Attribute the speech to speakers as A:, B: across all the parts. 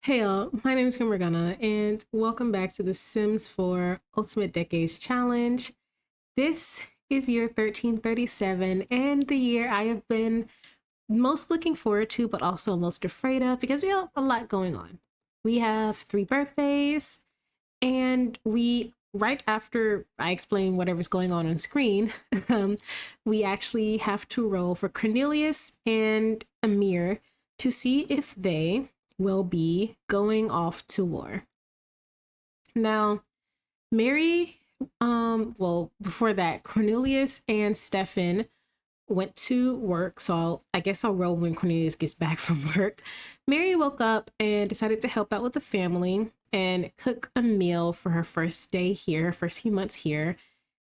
A: Hey y'all, my name is Morgana, and welcome back to the Sims 4 Ultimate Decades Challenge. This is year 1337, and the year I have been most looking forward to, but also most afraid of, because we have a lot going on. We have 3 birthdays, and right after I explain whatever's going on screen, we actually have to roll for Cornelius and Amir to see if they will be going off to war. Now, Mary, well, before that, Cornelius and Stefan went to work, so I guess I'll roll when Cornelius gets back from work. Mary woke up and decided to help out with the family and cook a meal for her first day here, her first few months here.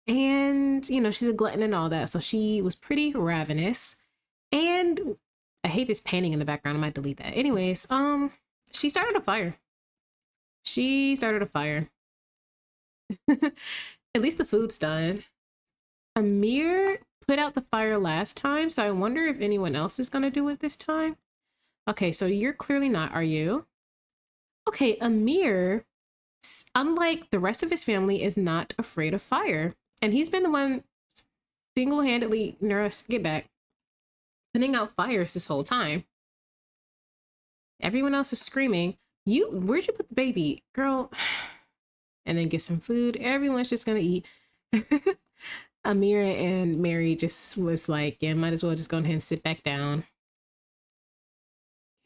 A: And, she's a glutton and all that, so she was pretty ravenous. And I hate this painting in the background. I might delete that. Anyways, she started a fire. She started a fire. At least the food's done. Amir put out the fire last time, so I wonder if anyone else is gonna do it this time. Okay, so you're clearly not, are you? Okay, Amir, unlike the rest of his family, is not afraid of fire. And he's been the one single-handedly, Nurse, get back, putting out fires this whole time. Everyone else is screaming, where'd you put the baby? Girl, and then get some food. Everyone's just gonna eat. Amira and Mary just was like, yeah, might as well just go ahead and sit back down.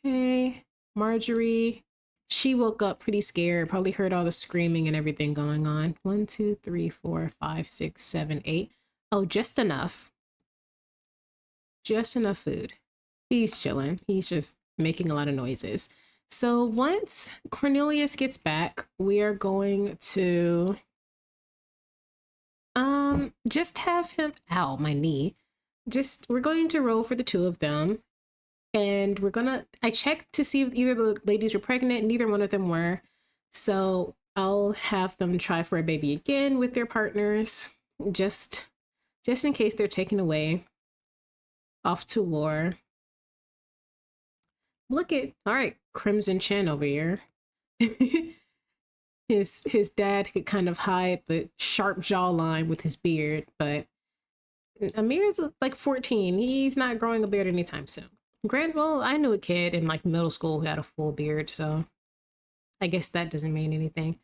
A: Okay, Marjorie, she woke up pretty scared, probably heard all the screaming and everything going on. 1, 2, 3, 4, 5, 6, 7, 8. Oh, just enough. Just enough food. He's chilling. He's just making a lot of noises. So once Cornelius gets back, we are going to just have him, ow, my knee. We're going to roll for the two of them. And I checked to see if either the ladies were pregnant. Neither one of them were. So I'll have them try for a baby again with their partners, just in case they're taken away off to war. Look at, all right, Crimson Chin over here. his dad could kind of hide the sharp jawline with his beard, but Amir's like 14. He's not growing a beard anytime soon. Well, I knew a kid in like middle school who had a full beard, so I guess that doesn't mean anything.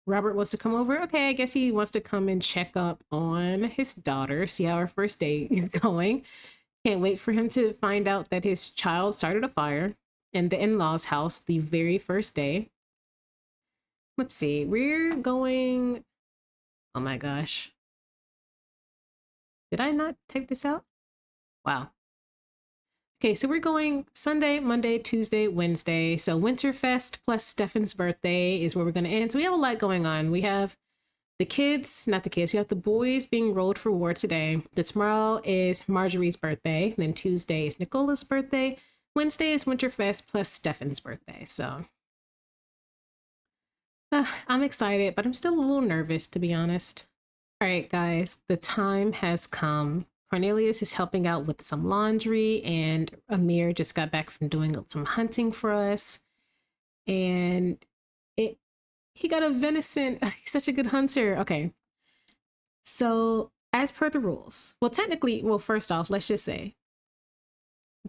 A: Robert wants to come over. Okay, I guess he wants to come and check up on his daughter, see how her first day is going. Can't wait for him to find out that his child started a fire in the in-laws' house the very first day. Let's see, we're going, oh my gosh. Did I not type this out? Wow. Okay, so we're going Sunday, Monday, Tuesday, Wednesday. So Winterfest plus Stefan's birthday is where we're going to end. So we have a lot going on. We have the kids, not the kids, we have the boys being rolled for war today. Tomorrow is Marjorie's birthday. Then Tuesday is Nicola's birthday. Wednesday is Winterfest plus Stefan's birthday. So I'm excited, but I'm still a little nervous, to be honest. All right, guys, the time has come. Cornelius is helping out with some laundry, and Amir just got back from doing some hunting for us. And he got a venison. He's such a good hunter. Okay. So, as per the rules, well, first off, let's just say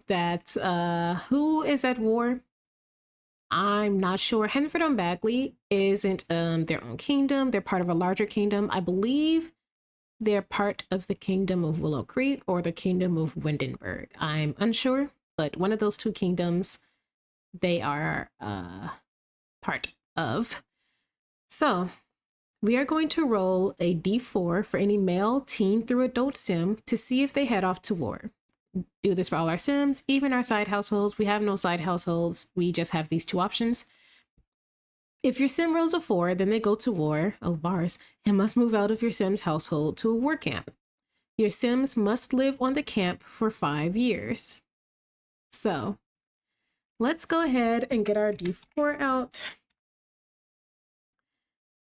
A: that who is at war? I'm not sure. Henford and Bagley isn't their own kingdom. They're part of a larger kingdom. I believe they're part of the kingdom of Willow Creek or the kingdom of Windenburg. I'm unsure, but one of those two kingdoms they are part of. So we are going to roll a d4 for any male teen through adult sim to see if they head off to war. Do this for all our sims, even our side households. We have no side households. We just have these two options. If your sim rolls a 4, then they go to war, oh bars, and must move out of your sim's household to a war camp. Your sims must live on the camp for 5 years. So let's go ahead and get our d4 out.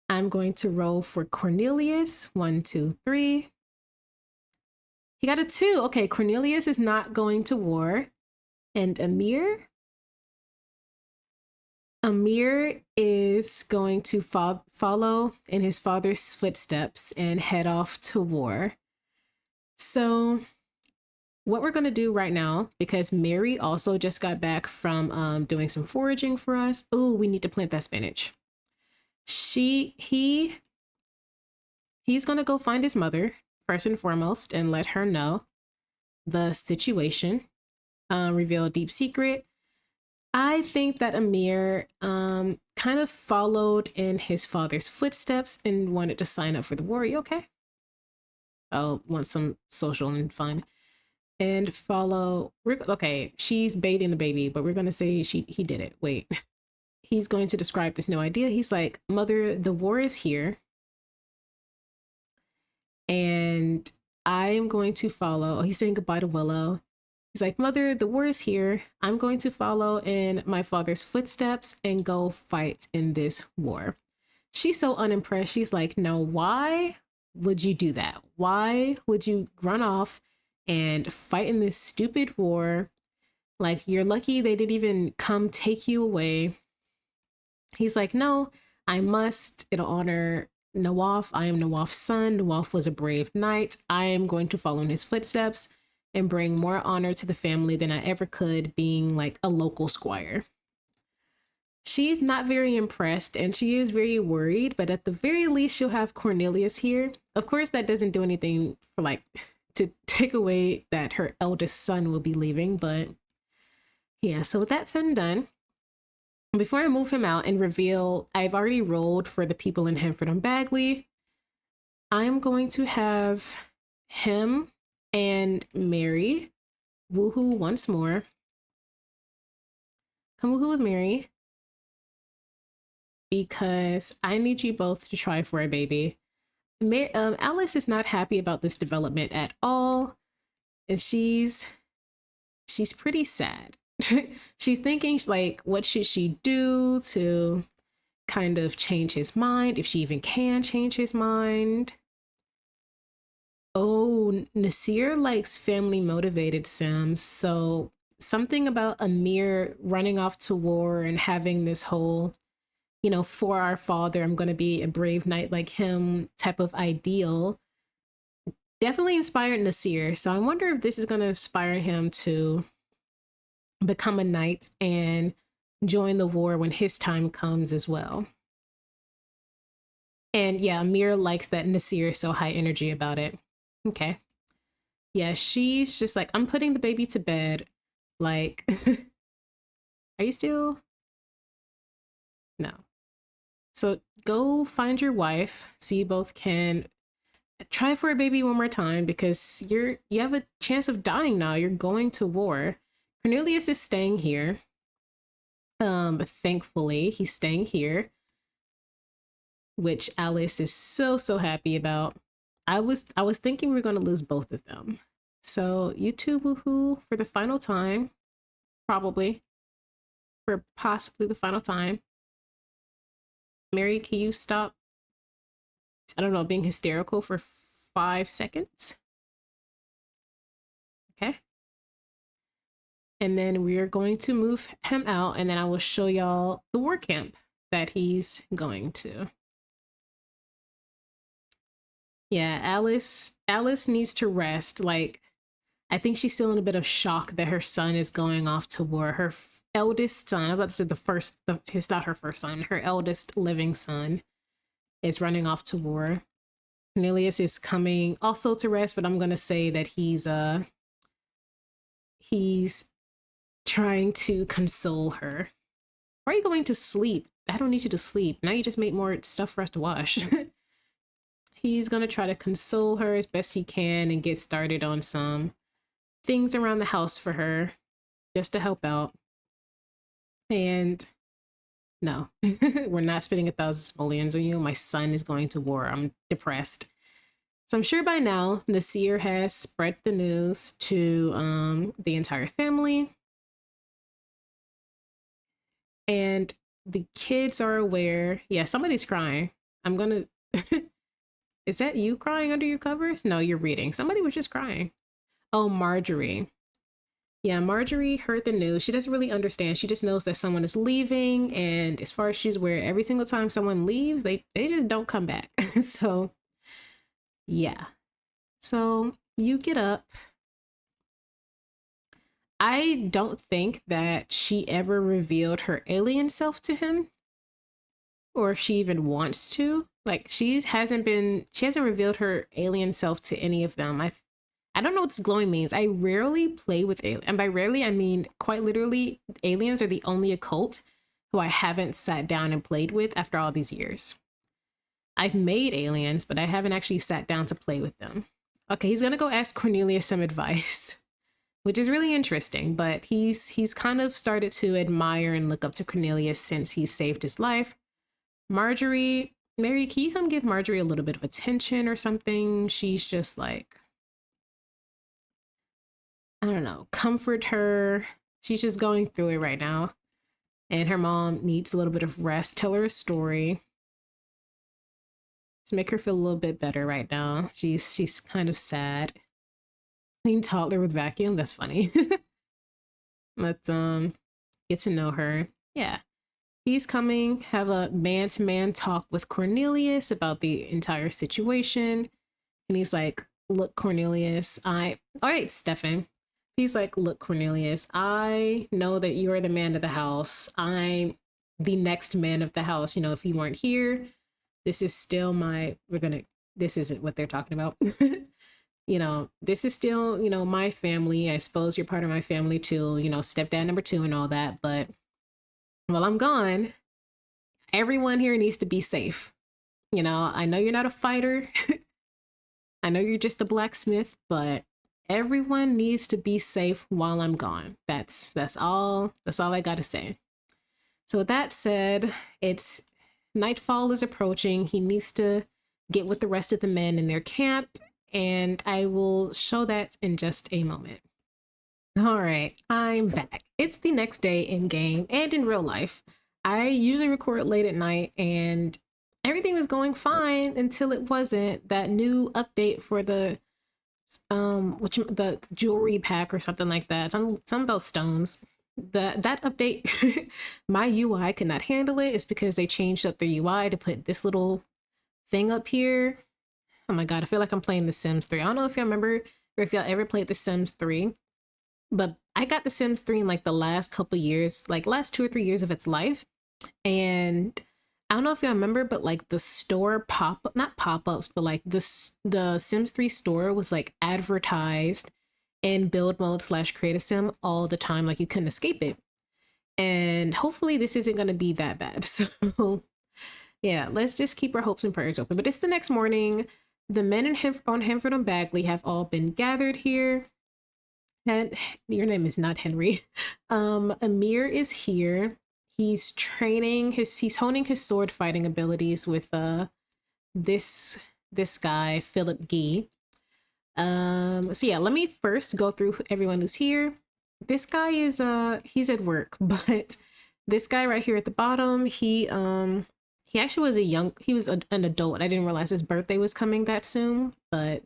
A: I'm going to roll for Cornelius. 1, 2, 3. He got a 2. Okay, Cornelius is not going to war. And Amir? Amir is going to follow in his father's footsteps and head off to war. So, what we're going to do right now, because Mary also just got back from doing some foraging for us. Oh, we need to plant that spinach. He's going to go find his mother first and foremost and let her know the situation, reveal a deep secret. I think that Amir kind of followed in his father's footsteps and wanted to sign up for the war. Are you okay? Oh, want some social and fun. And follow. Okay, she's bathing the baby, but we're gonna say he did it. Wait, he's going to describe this new idea. He's like, "Mother, the war is here, and I'm going to follow." Oh, he's saying goodbye to Willow. He's like, "Mother, the war is here. I'm going to follow in my father's footsteps and go fight in this war." She's so unimpressed. She's like, "No, why would you do that? Why would you run off and fight in this stupid war? Like, you're lucky they didn't even come take you away." He's like, "No, I must. It'll honor Nawaf. I am Nawaf's son. Nawaf was a brave knight. I am going to follow in his footsteps and bring more honor to the family than I ever could being like a local squire." She's not very impressed and she is very worried, but at the very least, she'll have Cornelius here. Of course, that doesn't do anything for like to take away that her eldest son will be leaving, but yeah, so with that said and done, before I move him out and reveal I've already rolled for the people in Hanford and Bagley, I'm going to have him and Mary woohoo once more. Come woohoo with Mary, because I need you both to try for a baby. Alice is not happy about this development at all, and she's pretty sad. She's thinking like, what should she do to kind of change his mind, if she even can change his mind. Oh, Nasir likes family motivated Sims, so something about Amir running off to war and having this whole, for our father, I'm going to be a brave knight like him type of ideal definitely inspired Nasir. So I wonder if this is going to inspire him to become a knight and join the war when his time comes as well. And yeah, Amir likes that Nasir is so high energy about it. Okay. Yeah, she's just like, I'm putting the baby to bed. Like, are you still? No. So go find your wife so you both can try for a baby one more time, because you have a chance of dying now. You're going to war. Cornelius is staying here. Thankfully, he's staying here, which Alice is so happy about. I was thinking we are going to lose both of them. So you two woohoo for the final time, probably for possibly the final time. Mary, can you stop? I don't know, being hysterical for 5 seconds. Okay. And then we're going to move him out, and then I will show y'all the war camp that he's going to. Yeah, Alice needs to rest. Like, I think she's still in a bit of shock that her son is going off to war. Her eldest son, I'm about to say it's not her first son, her eldest living son is running off to war. Cornelius is coming also to rest, but I'm going to say that he's trying to console her. Why are you going to sleep? I don't need you to sleep. Now you just made more stuff for us to wash. He's going to try to console her as best he can and get started on some things around the house for her just to help out. And no, we're not spending 1,000 simoleons on you. My son is going to war. I'm depressed. So I'm sure by now Nasir has spread the news to the entire family. And the kids are aware. Yeah, somebody's crying. I'm gonna... Is that you crying under your covers? No, you're reading. Somebody was just crying. Oh, Marjorie. Yeah, Marjorie heard the news. She doesn't really understand. She just knows that someone is leaving, and as far as she's aware, every single time someone leaves, they just don't come back. So yeah. So you get up. I don't think that she ever revealed her alien self to him, or if she even wants to. Like she hasn't revealed her alien self to any of them. I don't know what this glowing means. I rarely play with aliens, and by rarely I mean quite literally aliens are the only occult who I haven't sat down and played with after all these years. I've made aliens, but I haven't actually sat down to play with them. Okay, he's gonna go ask Cornelius some advice, which is really interesting, but he's kind of started to admire and look up to Cornelius since he saved his life. Marjorie, Mary, can you come give Marjorie a little bit of attention or something? She's just like, I don't know, comfort her. She's just going through it right now. And her mom needs a little bit of rest. Tell her a story to make her feel a little bit better right now. She's kind of sad. Clean toddler with vacuum. That's funny. Let's get to know her. Yeah. He's coming, have a man-to-man talk with Cornelius about the entire situation. And he's like, look, Cornelius, all right, Stefan. He's like, look, Cornelius, I know that you're the man of the house. I'm the next man of the house. You know, if you weren't here, this is still this isn't what they're talking about. You know, this is still, you know, my family. I suppose you're part of my family too, you know, stepdad number 2 and all that. But while I'm gone, everyone here needs to be safe. You know, I know you're not a fighter. I know you're just a blacksmith, but everyone needs to be safe while I'm gone. That's all I got to say. So with that said, it's nightfall is approaching. He needs to get with the rest of the men in their camp, and I will show that in just a moment. All right, I'm back. It's the next day in game and in real life. I usually record late at night, and everything was going fine until it wasn't. That new update for the the jewelry pack or something like that. Something about stones. That update, my UI could not handle it. It's because they changed up their UI to put this little thing up here. Oh my god, I feel like I'm playing The Sims 3. I don't know if y'all remember or if y'all ever played The Sims 3, but I got The Sims 3 in like the last couple years, like last 2 or 3 years of its life. And I don't know if y'all remember, but like the store not pop-ups, but like the Sims 3 store was like advertised in build mode / create a sim all the time. Like you couldn't escape it. And hopefully this isn't going to be that bad. So yeah, let's just keep our hopes and prayers open. But it's the next morning. The men on Hanford and Bagley have all been gathered here. And your name is not Henry. Amir is here. He's he's honing his sword fighting abilities with this guy, Philip Gee. So yeah, let me first go through everyone who's here. This guy is he's at work, but this guy right here at the bottom, he actually was an adult. I didn't realize his birthday was coming that soon, but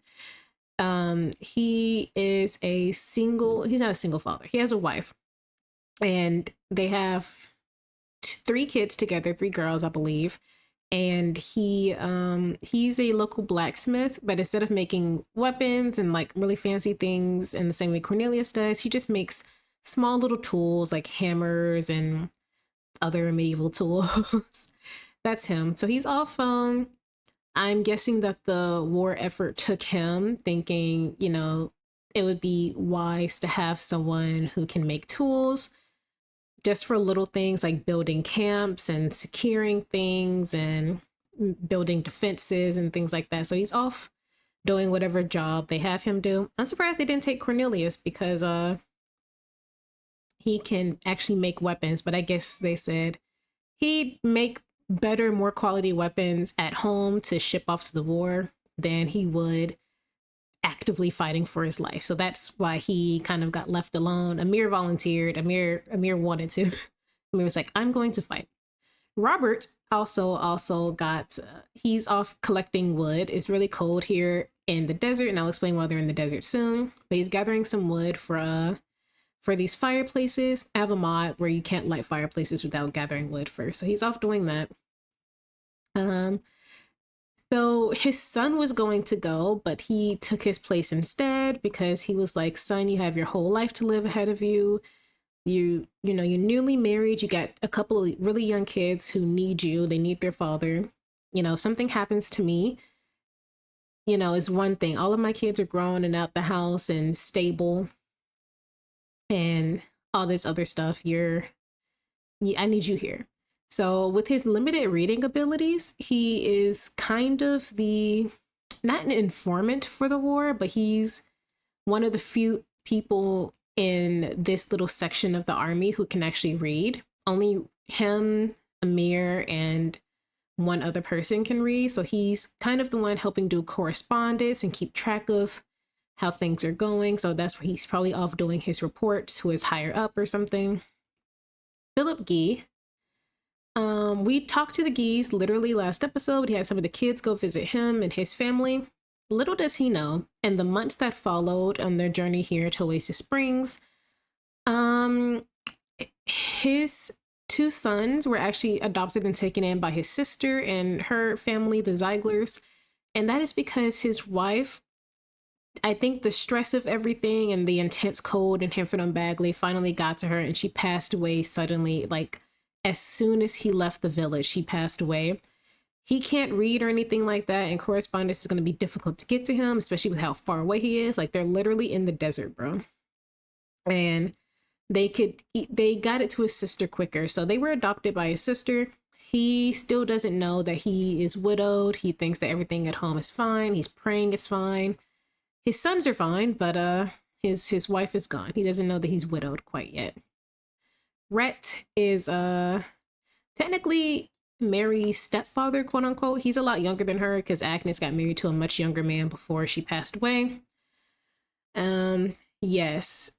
A: he's not a single father. He has a wife, and they have 3 kids together, 3 girls, I believe. And he's a local blacksmith, but instead of making weapons and like really fancy things in the same way Cornelius does, he just makes small little tools like hammers and other medieval tools. That's him. So he's off. I'm guessing that the war effort took him, thinking, you know, it would be wise to have someone who can make tools just for little things like building camps and securing things and building defenses and things like that. So he's off doing whatever job they have him do. I'm surprised they didn't take Cornelius because he can actually make weapons, but I guess they said he'd make better, more quality weapons at home to ship off to the war than he would actively fighting for his life. So that's why he kind of got left alone. Amir volunteered. Amir wanted to. Amir was like, I'm going to fight. Robert also got, he's off collecting wood. It's really cold here in the desert, and I'll explain why they're in the desert soon. But he's gathering some wood for for these fireplaces. I have a mod where you can't light fireplaces without gathering wood first. So he's off doing that. So his son was going to go, but he took his place instead because he was like, son, you have your whole life to live ahead of you. You know, you're newly married. You got a couple of really young kids who need you. They need their father. You know, if something happens to me, you know, is one thing. All of my kids are grown and out the house and stable and all this other stuff. I need you here. So with his limited reading abilities, he is kind of not an informant for the war, but he's one of the few people in this little section of the army who can actually read. Only him, Amir, and one other person can read. So he's kind of the one helping do correspondence and keep track of how things are going. So that's where he's probably off doing his reports to his higher up or something. Philip Guy. We talked to the Gees literally last episode. He had some of the kids go visit him and his family. Little does he know, in the months that followed on their journey here to Oasis Springs, his two sons were actually adopted and taken in by his sister and her family, the Zeiglers. And that is because his wife, I think the stress of everything and the intense cold in Hanford and Bagley finally got to her, and she passed away suddenly. Like, as soon as he left the village, she passed away. He can't read or anything like that, and correspondence is going to be difficult to get to him, especially with how far away he is. Like, they're literally in the desert, bro. And they got it to his sister quicker. So they were adopted by his sister. He still doesn't know that he is widowed. He thinks that everything at home is fine. He's praying it's fine. His sons are fine, but his wife is gone. He doesn't know that he's widowed quite yet. Rhett is technically Mary's stepfather, quote unquote. He's a lot younger than her because Agnes got married to a much younger man before she passed away. Yes.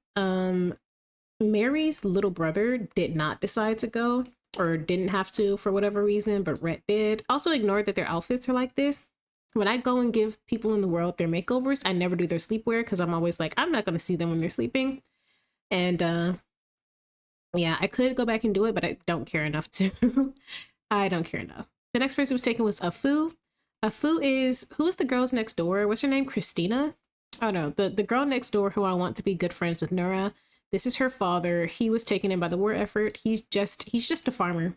A: Mary's little brother did not decide to go, or didn't have to for whatever reason, but Rhett did. Also ignore that their outfits are like this. When I go and give people in the world their makeovers, I never do their sleepwear because I'm always like, I'm not going to see them when they're sleeping. And yeah, I could go back and do it, but I don't care enough to. I don't care enough. The next person was taken was Afu. Afu is, who's the girls next door? What's her name? Christina? Oh no, the girl next door who I want to be good friends with, Nura. This is her father. He was taken in by the war effort. He's just a farmer.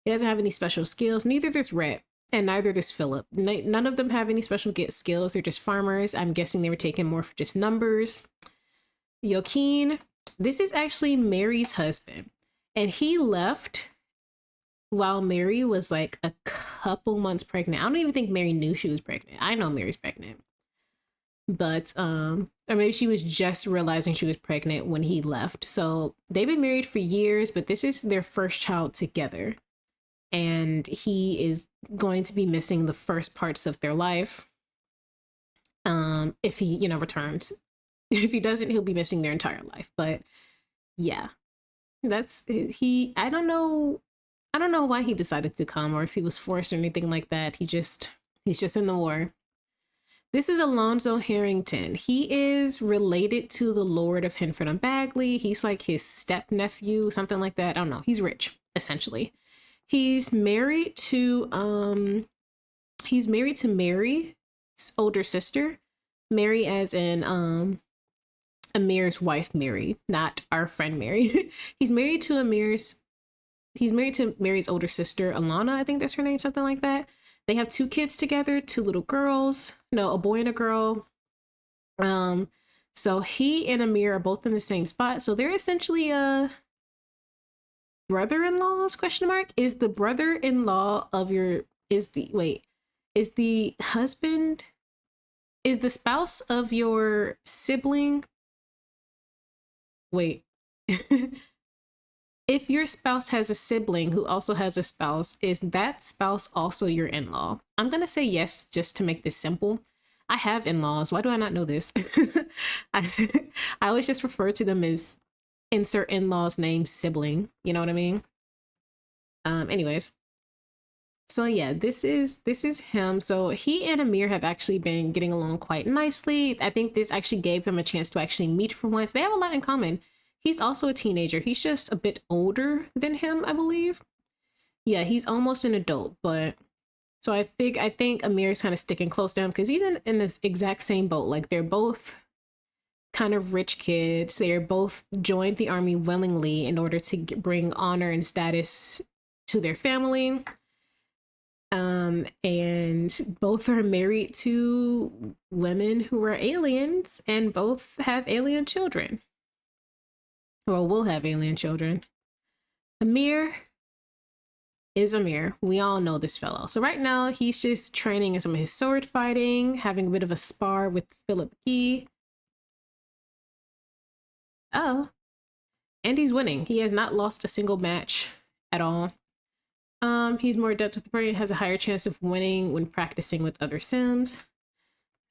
A: He doesn't have any special skills. Neither does Rhett, and neither does Philip. None of them have any special skills. They're just farmers. I'm guessing they were taken more for just numbers. Joaquin, this is actually Mary's husband, and he left while Mary was like a couple months pregnant. I don't even think Mary knew she was pregnant. I know Mary's pregnant, but or maybe she was just realizing she was pregnant when he left. So they've been married for years, but this is their first child together, and he is going to be missing the first parts of their life if he, you know, returns. If he doesn't, he'll be missing their entire life. But yeah, that's he. I don't know why he decided to come, or if he was forced or anything like that. He's just in the war. This is Alonzo Harrington. He is related to the Lord of Hinford and Bagley. He's like his step nephew, something like that. I don't know. He's rich, essentially. He's married to Mary's older sister. Mary as in Amir's wife, Mary, not our friend Mary. He's married to Mary's older sister, Alana, I think that's her name, something like that. They have 2 kids together, 2 little girls. No, a boy and a girl. So he and Amir are both in the same spot. So they're essentially brother-in-laws, question mark? Is the brother-in-law of your, is the spouse of your sibling? Wait. If your spouse has a sibling who also has a spouse, is that spouse also your in-law? I'm going to say yes, just to make this simple. I have in-laws. Why do I not know this? I always just refer to them as insert in-law's name sibling. You know what I mean? Anyways. So yeah, this is him. So he and Amir have actually been getting along quite nicely. I think this actually gave them a chance to actually meet for once. They have a lot in common. He's also a teenager. He's just a bit older than him, I believe. Yeah, he's almost an adult, but so I think Amir's kind of sticking close to him because he's in this exact same boat. Like they're both kind of rich kids. They're both joined the army willingly in order to bring honor and status to their family. And both are married to women who are aliens and both have alien children. Or will have alien children. Amir is Amir. We all know this fellow. So right now he's just training in some of his sword fighting, having a bit of a spar with Philip Key. Oh, and he's winning. He has not lost a single match at all. He's more adept with the brain, has a higher chance of winning when practicing with other Sims.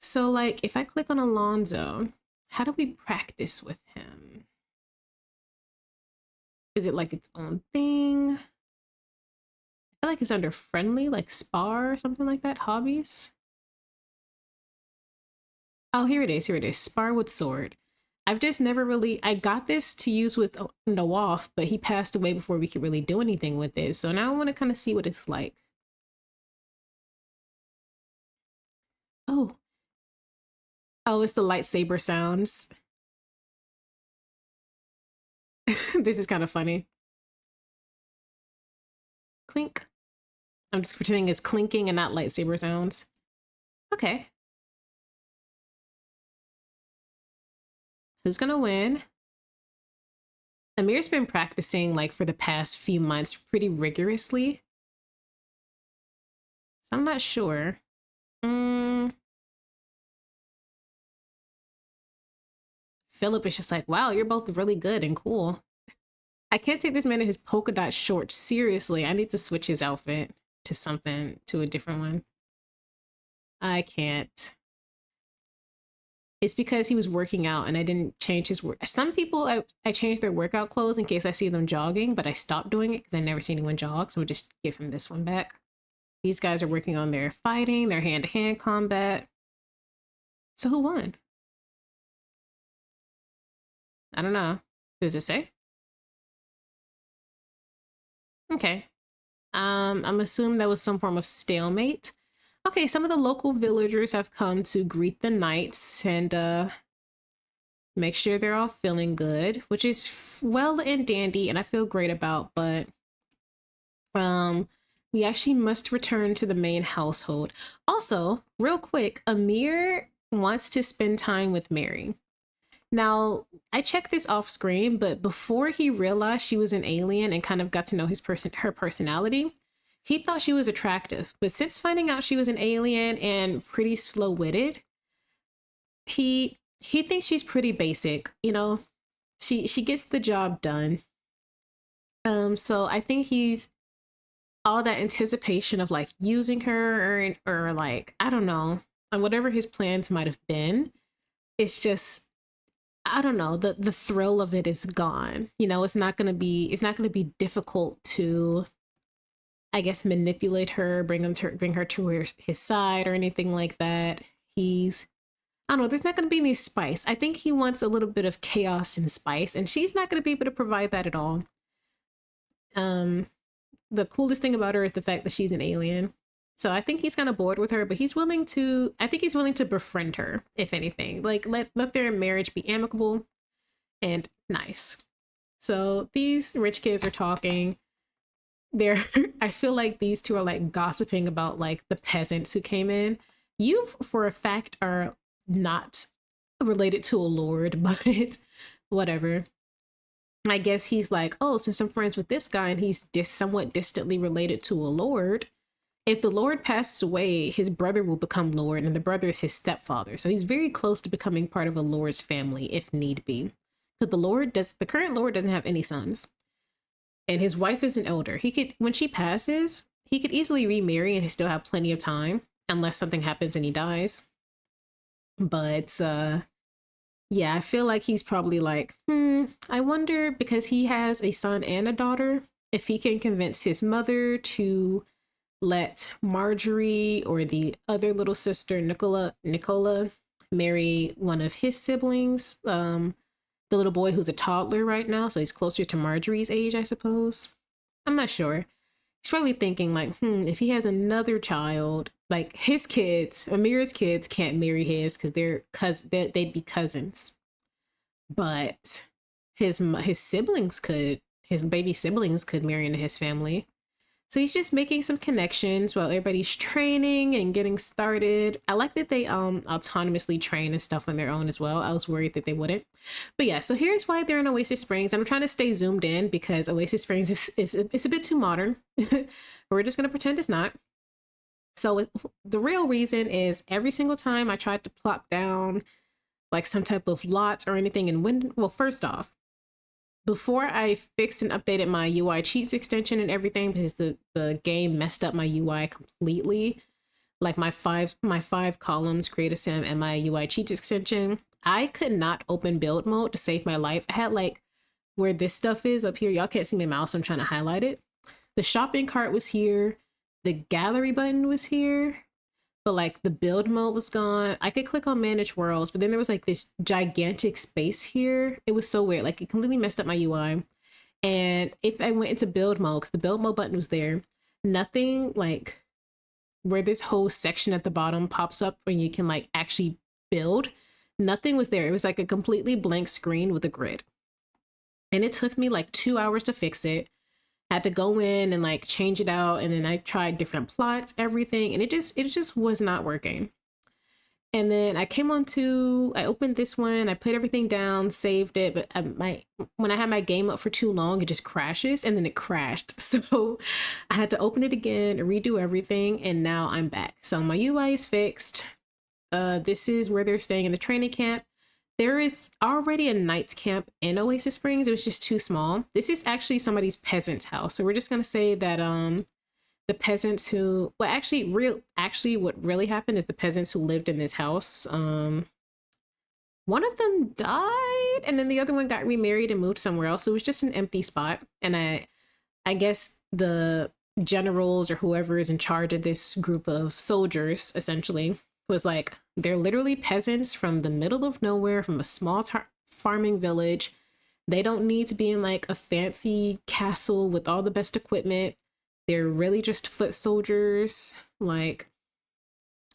A: So like if I click on Alonzo, how do we practice with him? Is it like its own thing? I feel like it's under friendly, like spar or something like that. Hobbies. Oh, here it is. Here it is. Spar with sword. I've just never really. I got this to use with Nawaf, but he passed away before we could really do anything with it. So now I want to kind of see what it's like. Oh, oh, it's the lightsaber sounds. This is kind of funny. Clink. I'm just pretending it's clinking and not lightsaber sounds. Okay. Who's gonna win? Amir's been practicing like for the past few months pretty rigorously. So I'm not sure. Philip is just like, wow, you're both really good and cool. I can't take this man in his polka dot shorts seriously. I need to switch his outfit to something, to a different one. I can't. It's because he was working out and I didn't change his work. Some people, I changed their workout clothes in case I see them jogging, but I stopped doing it because I never see anyone jog. So we'll just give him this one back. These guys are working on their fighting, their hand-to-hand combat. So who won? I don't know. Does it say? Okay. I'm assuming that was some form of stalemate. Okay, some of the local villagers have come to greet the knights and make sure they're all feeling good, which is well and dandy and I feel great about, but we actually must return to the main household. Also, real quick, Amir wants to spend time with Mary. Now, I checked this off screen, but before he realized she was an alien and kind of got to know her personality, he thought she was attractive. But since finding out she was an alien and pretty slow-witted, he thinks she's pretty basic, you know. She gets the job done. So I think he's all that anticipation of like using her or like, I don't know, and whatever his plans might have been, it's just I don't know, the thrill of it is gone. You know, it's not gonna be difficult to, I guess, manipulate her, bring her to his side or anything like that. I don't know, there's not gonna be any spice. I think he wants a little bit of chaos and spice, and she's not gonna be able to provide that at all. The coolest thing about her is the fact that she's an alien. So I think he's kind of bored with her, but I think he's willing to befriend her, if anything. Like, let their marriage be amicable and nice. So these rich kids are talking. I feel like these two are like gossiping about like the peasants who came in. You, for a fact, are not related to a lord, but whatever. I guess he's like, oh, since I'm friends with this guy and he's somewhat distantly related to a lord, if the lord passes away, his brother will become lord, and the brother is his stepfather. So he's very close to becoming part of a lord's family if need be. Because the current lord doesn't have any sons, and his wife is an elder. When she passes, he could easily remarry and still have plenty of time, unless something happens and he dies. But yeah, I feel like he's probably like, I wonder, because he has a son and a daughter, if he can convince his mother to let Marjorie or the other little sister, Nicola, marry one of his siblings, the little boy who's a toddler right now, so he's closer to Marjorie's age, I suppose. I'm not sure. He's probably thinking like, if he has another child, like his kids, Amir's kids can't marry his because they'd be cousins. But his siblings could, his baby siblings could marry into his family. So he's just making some connections while everybody's training and getting started. I like that they autonomously train and stuff on their own as well. I was worried that they wouldn't. But yeah, so here's why they're in Oasis Springs. I'm trying to stay zoomed in because Oasis Springs is a bit too modern. We're just going to pretend it's not. So the real reason is every single time I tried to plop down like some type of lots or anything, and well, first off, before I fixed and updated my UI cheats extension and everything, because the game messed up my UI completely, like my five columns, create a sim, and my UI cheats extension, I could not open build mode to save my life. I had like where this stuff is up here. Y'all can't see my mouse, so I'm trying to highlight it. The shopping cart was here. The gallery button was here. But like the build mode was gone. I could click on manage worlds, but then there was like this gigantic space here. It was so weird. Like it completely messed up my UI. And if I went into build mode, because the build mode button was there, nothing like where this whole section at the bottom pops up when you can like actually build, nothing was there. It was like a completely blank screen with a grid. And it took me like 2 hours to fix it. Had to go in and like change it out, and then I tried different plots, everything, and it just was not working. And then I opened this one, I put everything down, saved it, but when I had my game up for too long, it just crashes, and then it crashed. So I had to open it again, redo everything, and now I'm back. So my UI is fixed. This is where they're staying in the training camp. There is already a night's camp in Oasis Springs. It was just too small. This is actually somebody's peasant's house. So we're just gonna say that the peasants who, well, actually what really happened is the peasants who lived in this house, one of them died, and then the other one got remarried and moved somewhere else. So it was just an empty spot. And I guess the generals or whoever is in charge of this group of soldiers essentially was like, they're literally peasants from the middle of nowhere, from a small farming village. They don't need to be in like a fancy castle with all the best equipment. They're really just foot soldiers. Like,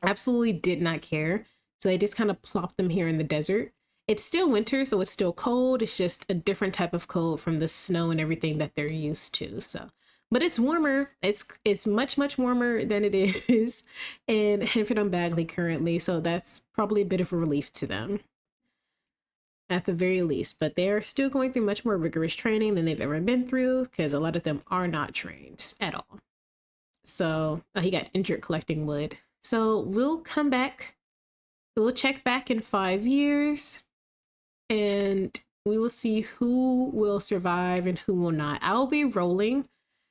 A: absolutely did not care. So they just kind of plopped them here in the desert. It's still winter, so it's still cold. It's just a different type of cold from the snow and everything that they're used to. So, but it's warmer. It's much warmer than it is in Hanford and Bagley currently. So that's probably a bit of a relief to them, at the very least. But they're still going through much more rigorous training than they've ever been through, because a lot of them are not trained at all. So he got injured collecting wood. So we'll come back. We'll check back in 5 years, and we will see who will survive and who will not. I'll be rolling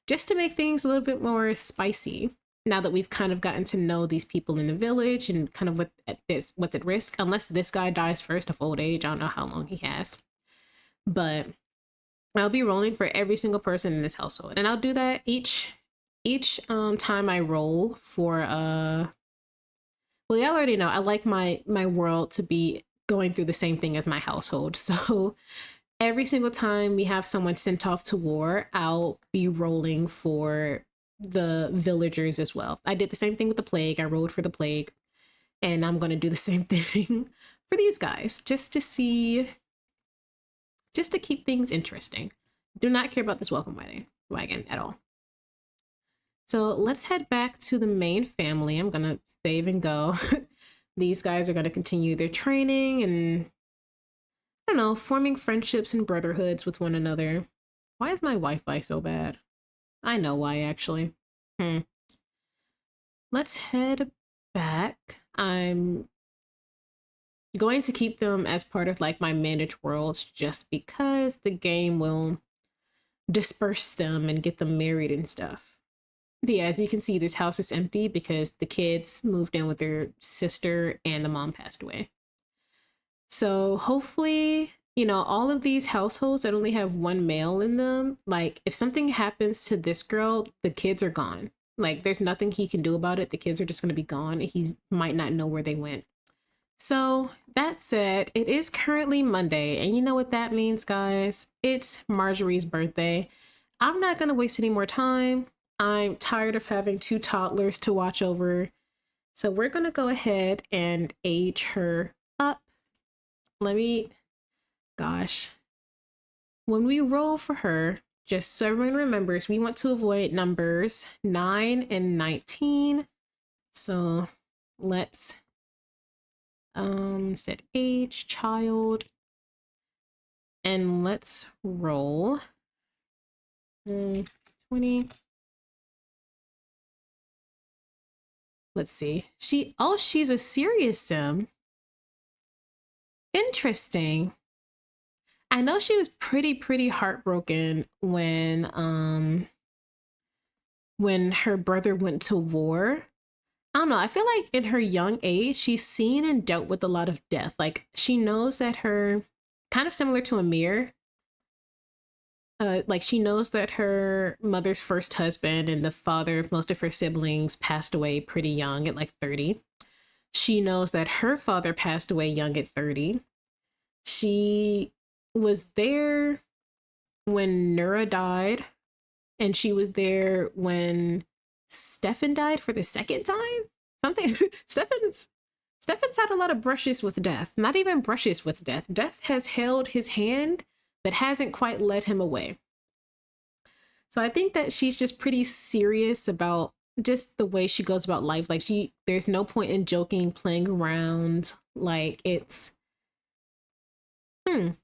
A: just to make things a little bit more spicy, now that we've kind of gotten to know these people in the village and kind of what's at risk, unless this guy dies first of old age. I don't know how long he has, but I'll be rolling for every single person in this household, and I'll do that each time I roll for well, y'all already know I like my world to be going through the same thing as my household. So every single time we have someone sent off to war, I'll be rolling for the villagers as well. I did the same thing with the plague. I rolled for the plague, and I'm going to do the same thing for these guys, just to keep things interesting. Do not care about this welcome wagon at all. So let's head back to the main family. I'm going to save and go. These guys are going to continue their training and, I don't know, forming friendships and brotherhoods with one another. Why is my Wi-Fi so bad? I know why, actually. Let's head back. I'm going to keep them as part of like my managed worlds, just because the game will disperse them and get them married and stuff. But yeah, as you can see, this house is empty because the kids moved in with their sister and the mom passed away. So hopefully, you know, all of these households that only have one male in them, like if something happens to this girl, the kids are gone. Like there's nothing he can do about it. The kids are just going to be gone, and he might not know where they went. So that said, it is currently Monday, and you know what that means, guys? It's Marjorie's birthday. I'm not gonna waste any more time. I'm tired of having two toddlers to watch over. So we're gonna go ahead and age her up. Let me, gosh. When we roll for her, just so everyone remembers, we want to avoid numbers 9 and 19. So let's set age, child, and let's roll. 20. Let's see. She's a serious sim. Interesting. I know she was pretty heartbroken when her brother went to war. I don't know. I feel like in her young age, she's seen and dealt with a lot of death. Like she knows that her, kind of similar to Amir, like she knows that her mother's first husband and the father of most of her siblings passed away pretty young at like 30. She knows that her father passed away young at 30. She was there when Nura died, and she was there when Stefan died for the second time. Something Stefan's had a lot of brushes with death. Not even brushes with death. Death has held his hand, but hasn't quite led him away. So I think that she's just pretty serious about just the way she goes about life. Like there's no point in joking, playing around. Like it's, I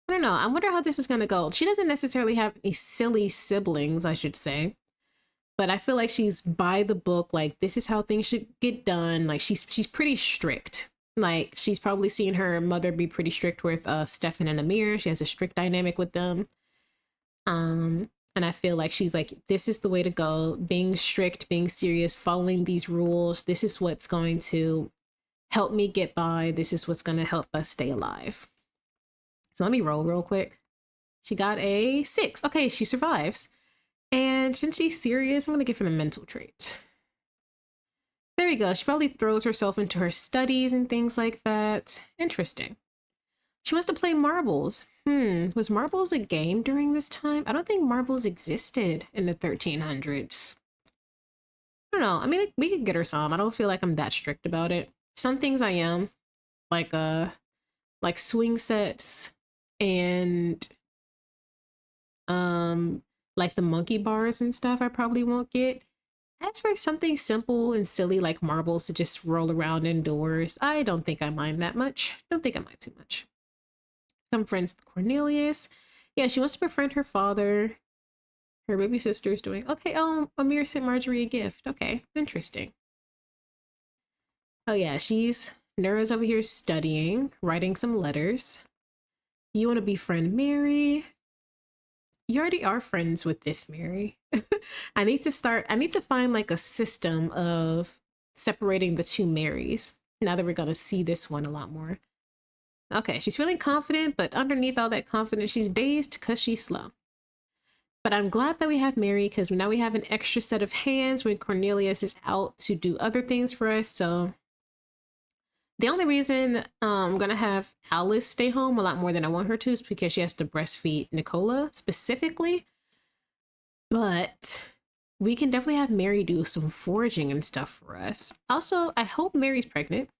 A: don't know. I wonder how this is gonna go. She doesn't necessarily have any silly siblings, I should say, but I feel like she's by the book. Like this is how things should get done. Like she's pretty strict. Like she's probably seen her mother be pretty strict with Stefan and Amir. She has a strict dynamic with them. And I feel like she's like, this is the way to go. Being strict, being serious, following these rules. This is what's going to help me get by. This is what's going to help us stay alive. So let me roll real quick. She got a 6. Okay, she survives. And since she's serious, I'm going to give her the mental trait. There we go. She probably throws herself into her studies and things like that. Interesting. She wants to play marbles. Was marbles a game during this time? I don't think marbles existed in the 1300s. I don't know. I mean, we could get her some. I don't feel like I'm that strict about it. Some things I am, like swing sets and like the monkey bars and stuff I probably won't get. As for something simple and silly like marbles to just roll around indoors, I don't think I mind that much. Don't think I mind too much. Become friends with Cornelius. Yeah, she wants to befriend her father. Her baby sister is doing okay. Oh, Amir sent Marjorie a gift. Okay, interesting. Oh yeah, Nura's over here studying, writing some letters. You want to befriend Mary? You already are friends with this Mary. I need to find like a system of separating the two Marys. Now that we're gonna see this one a lot more. Okay, she's feeling confident, but underneath all that confidence, she's dazed because she's slow. But I'm glad that we have Mary because now we have an extra set of hands when Cornelius is out to do other things for us. So the only reason I'm gonna have Alice stay home a lot more than I want her to is because she has to breastfeed Nicola specifically. But we can definitely have Mary do some foraging and stuff for us. Also, I hope Mary's pregnant.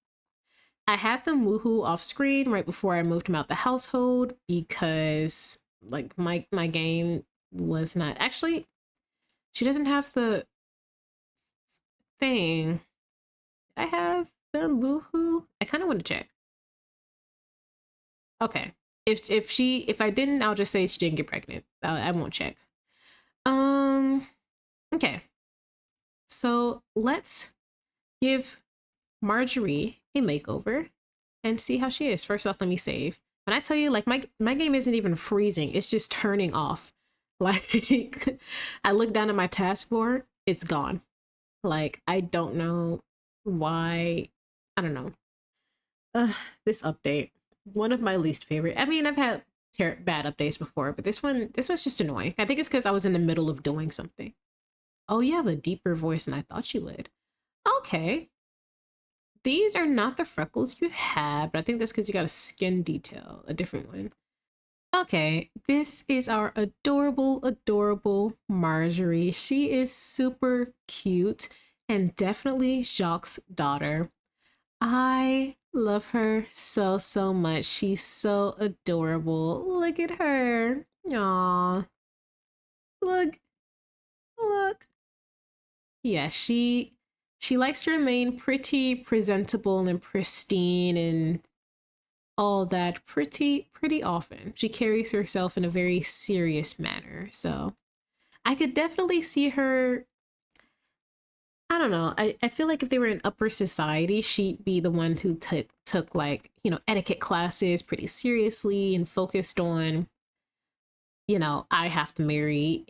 A: I had them woohoo off screen right before I moved him out the household because like my game was not actually, she doesn't have the thing. I have them woohoo. I kind of want to check. Okay. If I didn't, I'll just say she didn't get pregnant. I won't check. Okay. So let's give Marjorie a makeover and see how she is. First off, let me save. When I tell you, like my game isn't even freezing, it's just turning off. Like I look down at my taskbar, it's gone. Like I don't know why. I don't know. This update, one of my least favorite. I mean, I've had bad updates before, but this was just annoying. I think it's because I was in the middle of doing something. Oh, you have a deeper voice than I thought you would. Okay. these are not the freckles you have, but I think that's because you got a skin detail, a different one. Okay, this is our adorable, adorable Marjorie. She is super cute and definitely Jacques' daughter. I love her so, so much. She's so adorable. Look at her. Aw. Look, look. Yeah, she likes to remain pretty presentable and pristine and all that pretty often. She carries herself in a very serious manner. So I could definitely see her. I don't know. I feel like if they were in upper society, she'd be the one who took like, etiquette classes pretty seriously and focused on, I have to marry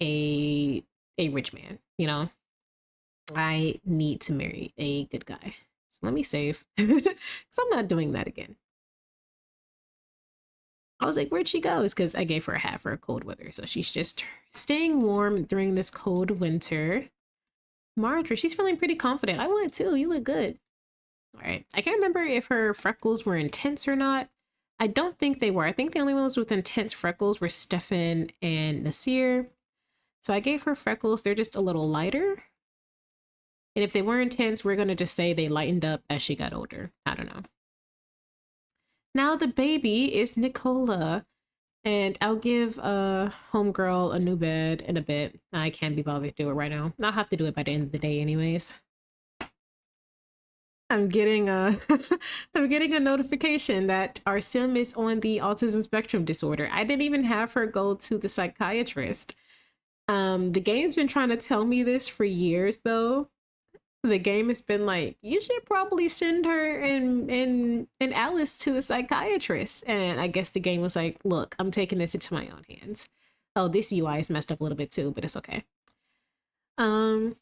A: a rich man, I need to marry a good guy. So let me save. Because I'm not doing that again. I was like, where'd she go? It's because I gave her a hat for a cold weather. So she's just staying warm during this cold winter. Marjorie, she's feeling pretty confident. I would too. You look good. All right. I can't remember if her freckles were intense or not. I don't think they were. I think the only ones with intense freckles were Stefan and Nasir. So I gave her freckles. They're just a little lighter. And if they were intense, we're going to just say they lightened up as she got older. I don't know. Now the baby is Nicola. And I'll give homegirl a new bed in a bit. I can't be bothered to do it right now. I'll have to do it by the end of the day anyways. I'm getting a I'm getting a notification that our sim is on the autism spectrum disorder. I didn't even have her go to the psychiatrist. The game's been trying to tell me this for years though. The game has been like, you should probably send her and Alice to the psychiatrist. And I guess the game was like, look, I'm taking this into my own hands. Oh, this UI is messed up a little bit too, but it's okay. Um,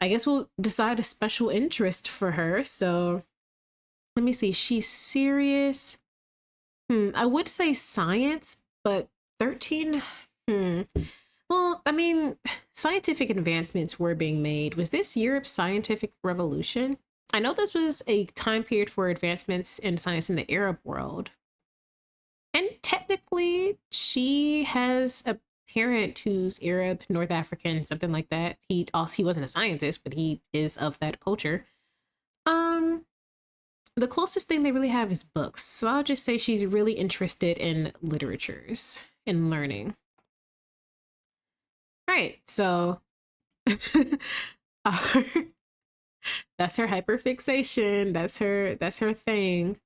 A: I guess we'll decide a special interest for her. So let me see. She's serious. I would say science, but 13. Well, I mean, scientific advancements were being made. Was this Europe's scientific revolution? I know this was a time period for advancements in science in the Arab world. And technically, she has a parent who's Arab, North African, something like that. He wasn't a scientist, but he is of that culture. Um, the closest thing they really have is books. So I'll just say she's really interested in literatures and learning. All right, so our, that's her hyperfixation. That's her thing.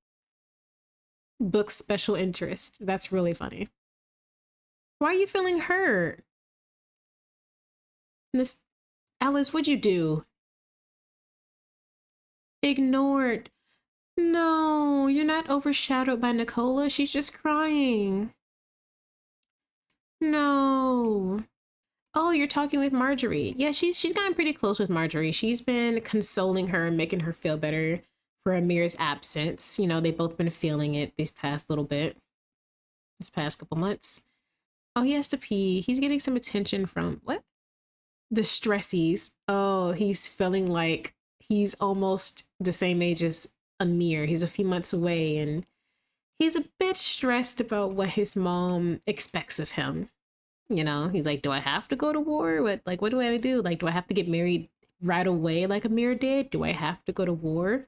A: Book special interest. That's really funny. Why are you feeling hurt? This Alice, what'd you do? Ignored. No, you're not overshadowed by Nicola. She's just crying. No. Oh, you're talking with Marjorie. Yeah, she's gotten pretty close with Marjorie. She's been consoling her and making her feel better for Amir's absence. They've both been feeling it this past little bit, this past couple months. Oh, he has to pee. He's getting some attention from what? The stressies. Oh, he's feeling like he's almost the same age as Amir. He's a few months away and he's a bit stressed about what his mom expects of him. He's like, do I have to go to war? What do I do? Like, do I have to get married right away like Amir did? Do I have to go to war?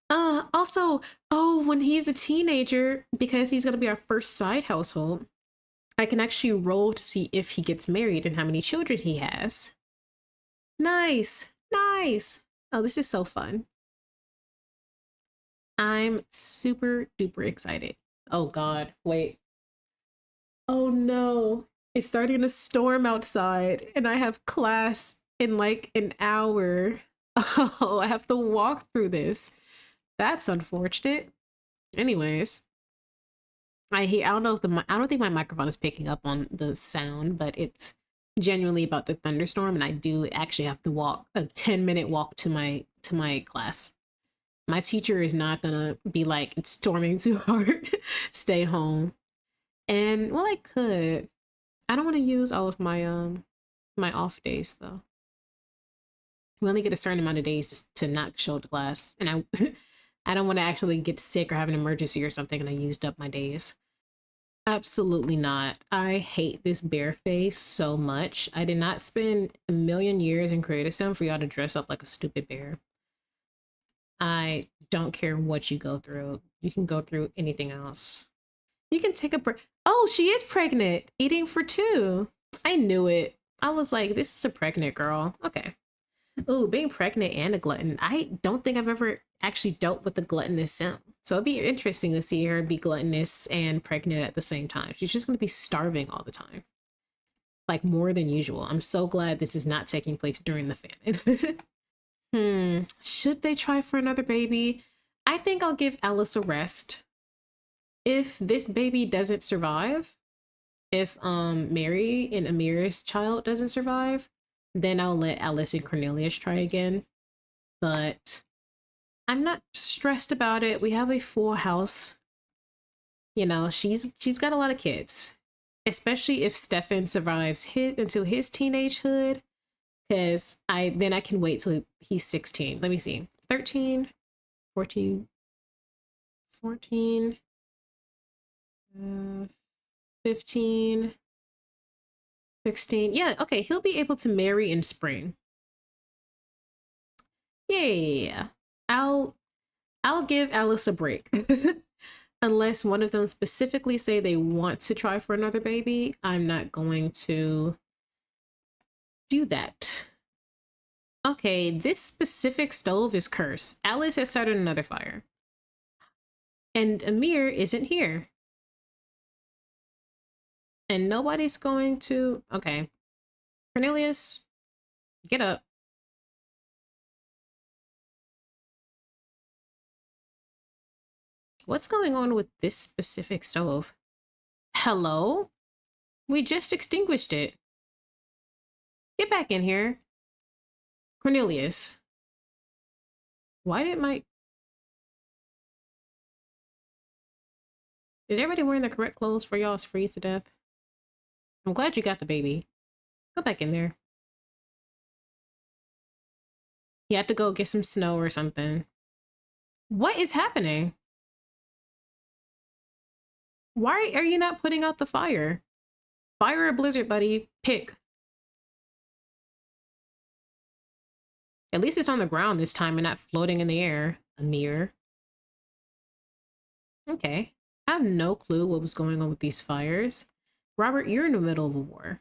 A: Also, oh, when he's a teenager, because he's gonna be our first side household, I can actually roll to see if he gets married and how many children he has. Nice, nice. Oh, this is so fun. I'm super duper excited. Oh God, wait. Oh no, it's starting to storm outside and I have class in like an hour. Oh, I have to walk through this. That's unfortunate. Anyways, I don't think my microphone is picking up on the sound, but it's genuinely about the thunderstorm and I do actually have to walk a 10-minute walk to my class. My teacher is not gonna be like, it's storming too hard. Stay home. And well, I could. I don't want to use all of my my off days though. We only get a certain amount of days to not show up to class, and I I don't want to actually get sick or have an emergency or something, and I used up my days. Absolutely not. I hate this bear face so much. I did not spend a million years in Creative Sim for y'all to dress up like a stupid bear. I don't care what you go through. You can go through anything else. You can take a break. Oh, she is pregnant. Eating for two. I knew it. I was like, this is a pregnant girl. Okay. Ooh, being pregnant and a glutton. I don't think I've ever actually dealt with the gluttonous sim. So it'd be interesting to see her be gluttonous and pregnant at the same time. She's just going to be starving all the time. Like more than usual. I'm so glad this is not taking place during the famine. Should they try for another baby? I think I'll give Alice a rest. If this baby doesn't survive, if Mary and Amir's child doesn't survive, then I'll let Alice and Cornelius try again. But I'm not stressed about it. We have a full house. You know, she's got a lot of kids. Especially if Stefan survives until his teenagehood. Because I can wait till he's 16. Let me see. 13, 14, 14, 15, 16. Yeah, okay, he'll be able to marry in spring. Yeah. I'll give Alice a break. Unless one of them specifically say they want to try for another baby, I'm not going to do that. Okay, this specific stove is cursed. Alice has started another fire. And Amir isn't here. And nobody's going to... Okay. Cornelius, get up. What's going on with this specific stove? Hello? We just extinguished it. Get back in here. Cornelius. Why did my... Is everybody wearing the correct clothes for y'all's freeze to death? I'm glad you got the baby. Go back in there. You have to go get some snow or something. What is happening? Why are you not putting out the fire? Fire or blizzard, buddy? Pick. At least it's on the ground this time and not floating in the air. Amir. Okay. I have no clue what was going on with these fires. Robert, you're in the middle of a war.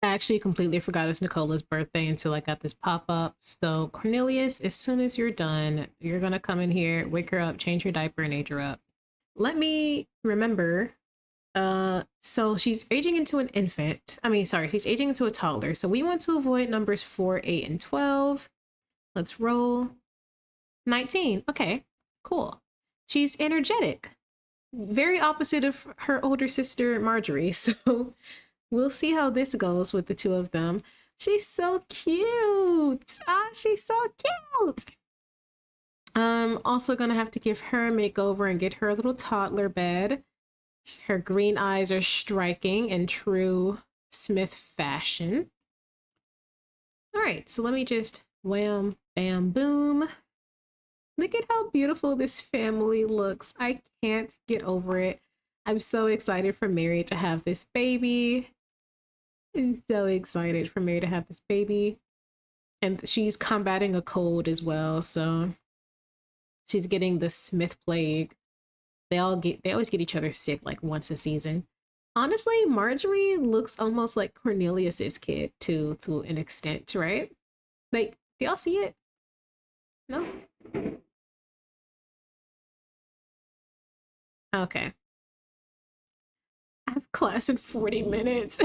A: I actually completely forgot it's Nicola's birthday until I got this pop-up. So Cornelius, as soon as you're done, you're gonna come in here, wake her up, change her diaper, and age her up. Let me remember. So she's aging into an infant. She's aging into a toddler. So we want to avoid numbers 4, 8, and 12. Let's roll. 19. Okay, cool. She's energetic. Very opposite of her older sister, Marjorie. So we'll see how this goes with the two of them. She's so cute. She's so cute. I'm also gonna have to give her a makeover and get her a little toddler bed. Her green eyes are striking in true Smith fashion. All right, so let me just wham, bam, boom. Look at how beautiful this family looks. I can't get over it. I'm so excited for Mary to have this baby. I'm so excited for Mary to have this baby. And she's combating a cold as well, so she's getting the Smith plague. They always get each other sick like once a season. Honestly, Marjorie looks almost like Cornelius's kid to an extent, right? Like, do y'all see it? No? Okay. I have class in 40 minutes.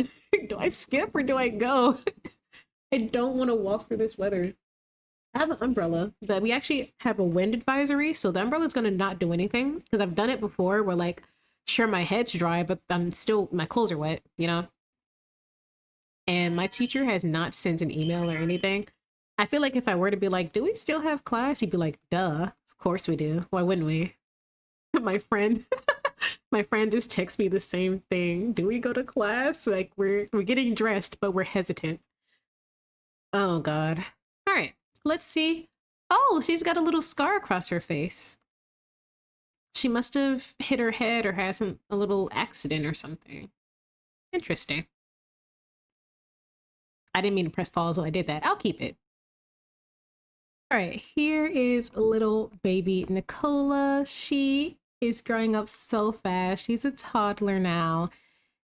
A: Do I skip or do I go? I don't want to walk through this weather. I have an umbrella, but we actually have a wind advisory, so the umbrella is going to not do anything because I've done it before where, like, sure, my head's dry, but my clothes are wet, you know? And my teacher has not sent an email or anything. I feel like if I were to be like, do we still have class? He'd be like, duh, of course we do. Why wouldn't we? My friend just texts me the same thing. Do we go to class? Like we're getting dressed, but we're hesitant. Oh God. All right, let's see. Oh, she's got a little scar across her face. She must have hit her head or had a little accident or something. Interesting. I didn't mean to press pause while I did that. I'll keep it. All right, here is little baby Nicola. She is growing up so fast. She's a toddler now.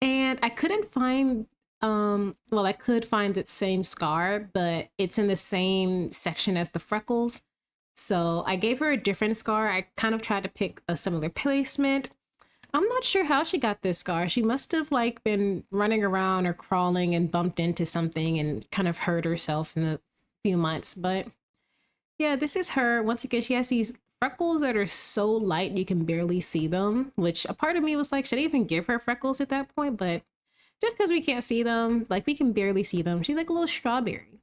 A: And I couldn't find well, I could find the same scar, but it's in the same section as the freckles. So I gave her a different scar. I kind of tried to pick a similar placement. I'm not sure how she got this scar. She must have like been running around or crawling and bumped into something and kind of hurt herself in the few months. But yeah, this is her. Once again, she has these freckles that are so light you can barely see them, which a part of me was like, should I even give her freckles at that point? But just because we can't see them, like we can barely see them. She's like a little strawberry.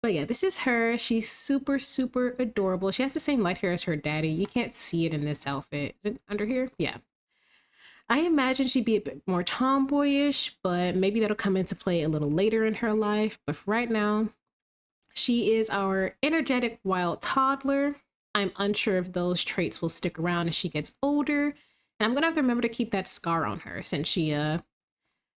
A: But yeah, this is her. She's super, super adorable. She has the same light hair as her daddy. You can't see it in this outfit. Is it under here? Yeah. I imagine she'd be a bit more tomboyish, but maybe that'll come into play a little later in her life. But for right now, she is our energetic wild toddler. I'm unsure if those traits will stick around as she gets older. And I'm gonna have to remember to keep that scar on her since she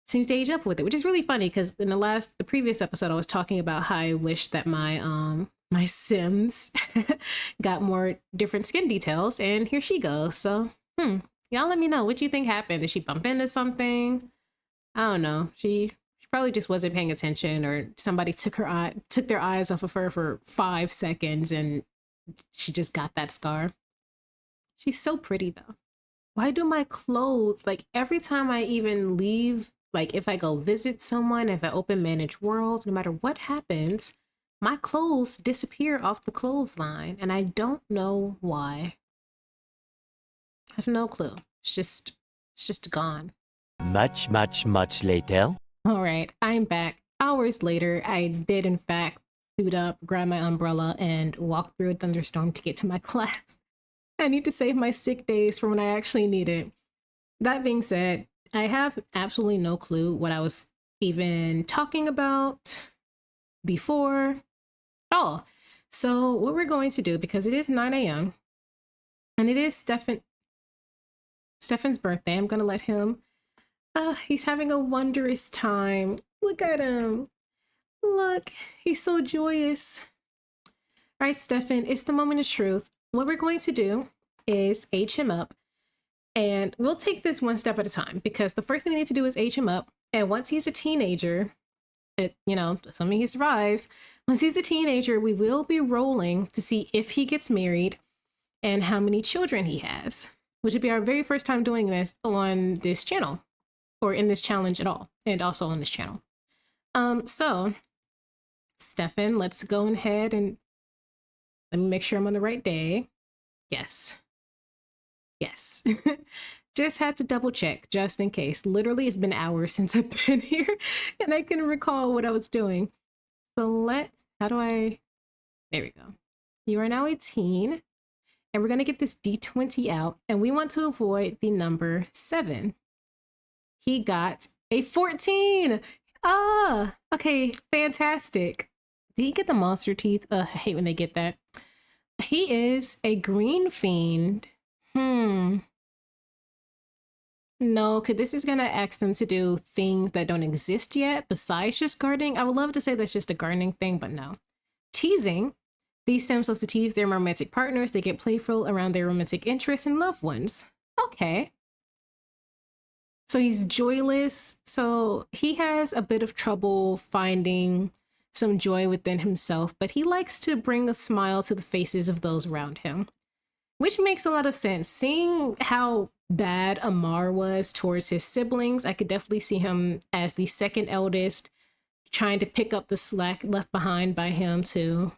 A: seems to age up with it, which is really funny because in the previous episode, I was talking about how I wish that my Sims got more different skin details, and here she goes. So, y'all let me know what you think happened. Did she bump into something? I don't know. She probably just wasn't paying attention, or somebody took their eyes off of her for 5 seconds, and she just got that scar. She's so pretty though. Why do my clothes, like every time I even leave, like if I go visit someone, if I open manage worlds, no matter what happens, my clothes disappear off the clothesline, and I don't know why. I have no clue. It's just gone.
B: Much, much, much later.
A: All right, I'm back. Hours later, I did in fact suit up, grab my umbrella, and walk through a thunderstorm to get to my class. I need to save my sick days for when I actually need it. That being said, I have absolutely no clue what I was even talking about before at all. So what we're going to do, because it is 9 a.m. and it is Stefan's birthday, I'm going to let him, he's having a wondrous time. Look at him. Look, he's so joyous. All right, Stefan, it's the moment of truth. What we're going to do is age him up. And we'll take this one step at a time, because the first thing we need to do is age him up. And once he's a teenager, assuming he survives, once he's a teenager, we will be rolling to see if he gets married and how many children he has, which would be our very first time doing this on this channel, or in this challenge at all, and also on this channel. So Stefan, let's go ahead and let me make sure I'm on the right day. Yes. Just had to double check just in case. Literally, it's been hours since I've been here and I can recall what I was doing. So there we go. You are now 18, and we're going to get this D20 out, and we want to avoid the number 7. He got a 14. Okay, fantastic. Did he get the monster teeth? I hate when they get that. He is a green fiend. No, because this is going to ask them to do things that don't exist yet besides just gardening. I would love to say that's just a gardening thing, but no. Teasing. These Sims love to tease their romantic partners. They get playful around their romantic interests and loved ones. Okay. So he's joyless. So he has a bit of trouble finding some joy within himself, but he likes to bring a smile to the faces of those around him, which makes a lot of sense. Seeing how bad Amar was towards his siblings, I could definitely see him as the second eldest, trying to pick up the slack left behind by him too.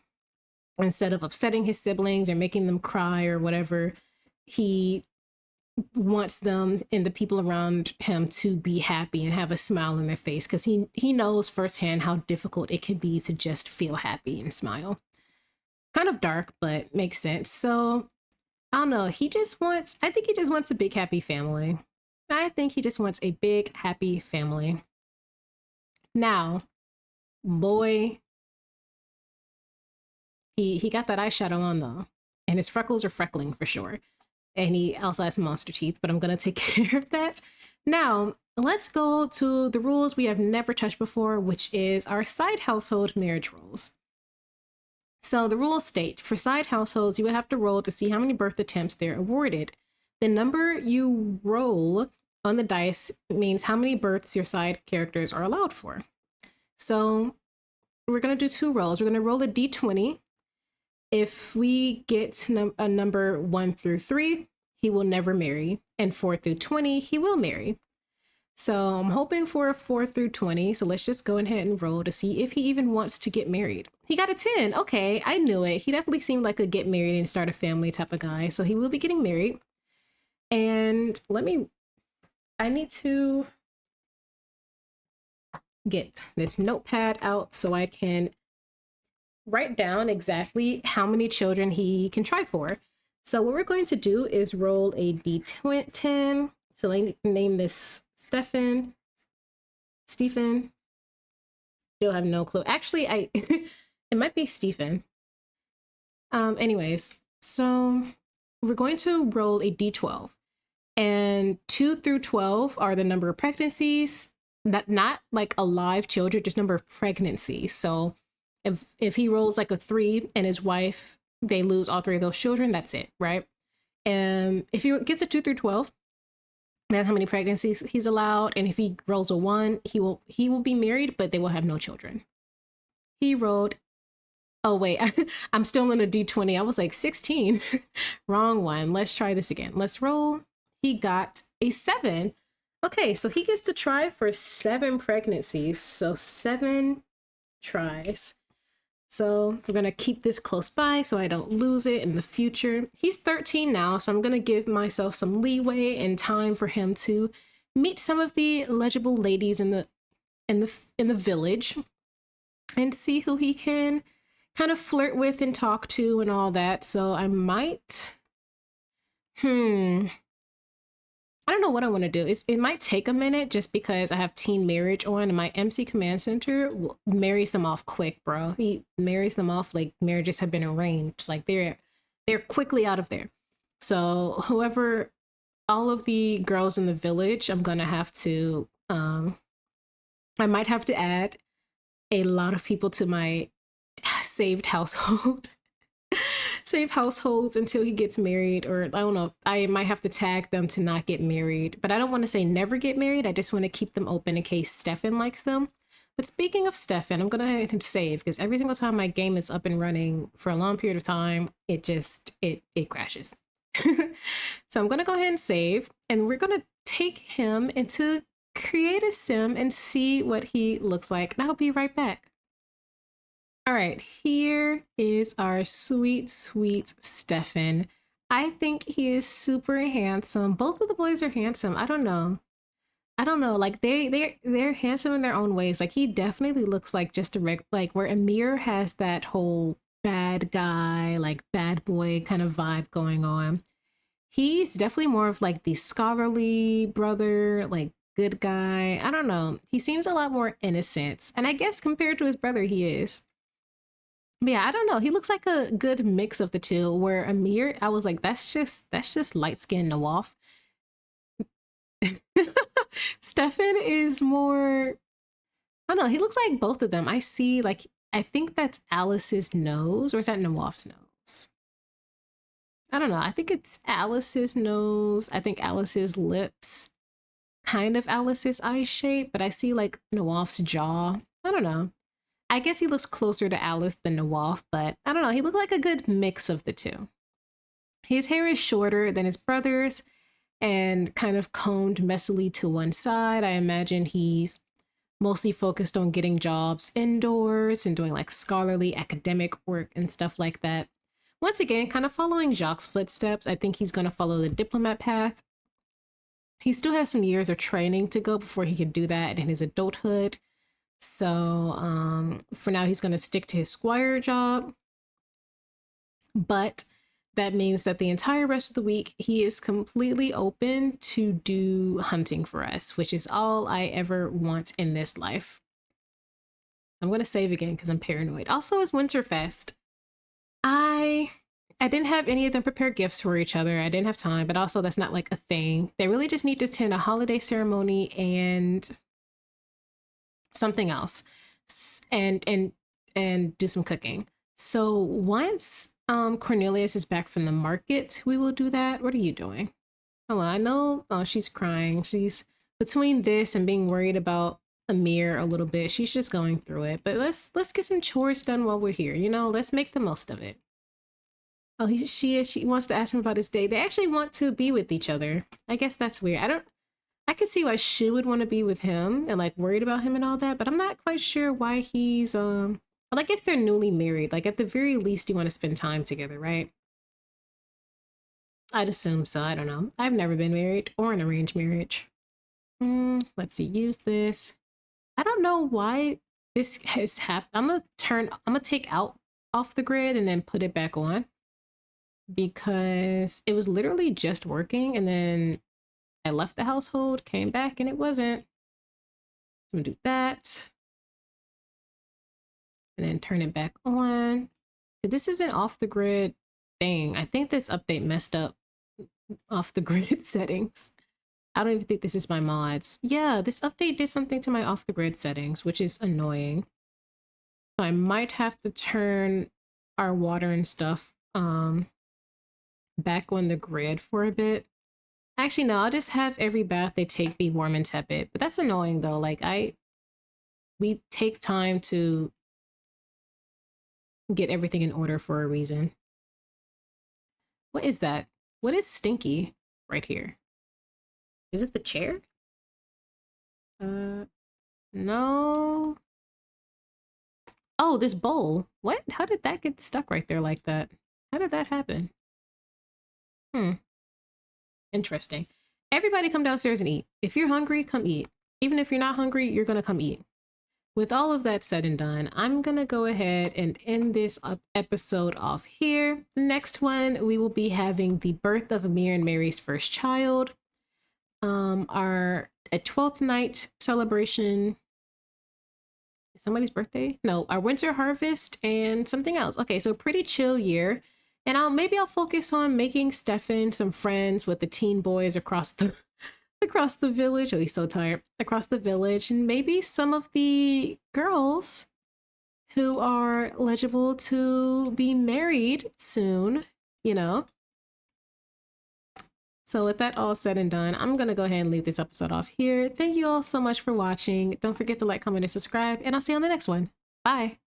A: Instead of upsetting his siblings or making them cry or whatever, he wants them and the people around him to be happy and have a smile on their face, because he knows firsthand how difficult it can be to just feel happy and smile. Kind of dark, but makes sense. So I don't know. I think he just wants a big happy family. I think he just wants a big happy family. Now, boy, He got that eyeshadow on though, and his freckles are freckling for sure. And he also has monster teeth, but I'm gonna take care of that. Now, let's go to the rules we have never touched before, which is our side household marriage rules. So the rules state, for side households, you would have to roll to see how many birth attempts they're awarded. The number you roll on the dice means how many births your side characters are allowed for. So we're gonna do 2 rolls. We're gonna roll a d20. If we get a number 1 through 3, he will never marry, and 4 through 20, he will marry. So I'm hoping for a 4 through 20. So let's just go ahead and roll to see if he even wants to get married. He got a 10. Okay, I knew it. He definitely seemed like a get married and start a family type of guy. So he will be getting married. And I need to get this notepad out so I can write down exactly how many children he can try for. So what we're going to do is roll a d10. So let me name this Stephen. Still have no clue. Actually, it might be Stephen. Anyways, so we're going to roll a d12, and 2 through 12 are the number of pregnancies, not like alive children, just number of pregnancies. So if he rolls like a 3 and his wife, they lose all 3 of those children, that's it, right? And if he gets a 2 through 12, that's how many pregnancies he's allowed. And if he rolls a 1, he will be married, but they will have no children. He rolled, oh wait, I'm still in a d20. I was like 16. Wrong one. Let's try this again. Let's roll. He got a 7. Okay, so he gets to try for 7 pregnancies. So 7 tries. So we're gonna keep this close by so I don't lose it in the future. He's 13 now, so I'm gonna give myself some leeway and time for him to meet some of the eligible ladies in the village and see who he can kind of flirt with and talk to and all that. So I might, I don't know what I want to do. It might take a minute just because I have teen marriage on, and my MC command center marries them off quick, bro. He marries them off like marriages have been arranged. Like they're quickly out of there. So whoever, all of the girls in the village, I'm gonna have to I might have to add a lot of people to my saved household. Save households until he gets married, or I don't know, I might have to tag them to not get married, but I don't want to say never get married. I just want to keep them open in case Stefan likes them. But speaking of Stefan, I'm gonna save, because every single time my game is up and running for a long period of time, it crashes. So I'm gonna go ahead and save, and we're gonna take him into create a sim and see what he looks like, and I'll be right back. All right, here is our sweet, sweet Stefan. I think he is super handsome. Both of the boys are handsome. I don't know. Like they're handsome in their own ways. Like he definitely looks like just a like where Amir has that whole bad guy, like bad boy kind of vibe going on. He's definitely more of like the scholarly brother, like good guy. I don't know. He seems a lot more innocent, and I guess compared to his brother, he is. But yeah, I don't know. He looks like a good mix of the two. Where Amir, I was like, that's just light skinned Nawaf. Stefan is more, I don't know, he looks like both of them. I see, like, I think that's Alice's nose, or is that Nawaf's nose? I don't know. I think it's Alice's nose. I think Alice's lips, kind of Alice's eye shape, but I see like Nawaf's jaw. I don't know. I guess he looks closer to Alice than Nawaf, but I don't know. He looked like a good mix of the two. His hair is shorter than his brother's and kind of combed messily to one side. I imagine he's mostly focused on getting jobs indoors and doing like scholarly academic work and stuff like that. Once again, kind of following Jacques' footsteps. I think he's going to follow the diplomat path. He still has some years of training to go before he can do that in his adulthood. So for now, he's going to stick to his squire job. But that means that the entire rest of the week, he is completely open to do hunting for us, which is all I ever want in this life. I'm going to save again because I'm paranoid. Also, it's Winterfest. I I didn't have any of them prepare gifts for each other. I didn't have time, but also that's not like a thing. They really just need to attend a holiday ceremony and something else, and do some cooking. So once Cornelius is back from the market, we will do that. What are you doing? Oh, I know. Oh, she's crying. She's between this and being worried about Amir a little bit. She's just going through it. But let's get some chores done while we're here. You know, let's make the most of it. Oh, she wants to ask him about his day. They actually want to be with each other. I guess that's weird. I can see why she would want to be with him and like worried about him and all that, but I'm not quite sure why he's well, I guess they're newly married. Like at the very least you want to spend time together, right? I'd assume so. I don't know. I've never been married or an arranged marriage. Let's see, use this. I don't know why this has happened. I'm gonna take out off the grid and then put it back on because it was literally just working and then I left the household, came back, and it wasn't. I'm gonna do that. And then turn it back on. This is an off the grid thing. I think this update messed up off the grid settings. I don't even think this is my mods. Yeah, this update did something to my off the grid settings, which is annoying. So I might have to turn our water and stuff back on the grid for a bit. Actually, no, I'll just have every bath they take be warm and tepid. But that's annoying though. Like we take time to get everything in order for a reason. What is that? What is stinky right here? Is it the chair? No. Oh, this bowl. What? How did that get stuck right there like that? How did that happen? Interesting. Everybody come downstairs and eat. If you're hungry, come eat. Even if you're not hungry, you're gonna come eat. With all of that said and done, I'm gonna go ahead and end this episode off here. The next one, we will be having the birth of Amir and Mary's first child. Our 12th night celebration. Somebody's birthday? No, our winter harvest and something else. Okay, so pretty chill year. And maybe I'll focus on making Stefan some friends with the teen boys across the village. Oh, he's so tired. Across the village, and maybe some of the girls who are eligible to be married soon, you know. So with that all said and done, I'm going to go ahead and leave this episode off here. Thank you all so much for watching. Don't forget to like, comment, and subscribe, and I'll see you on the next one. Bye.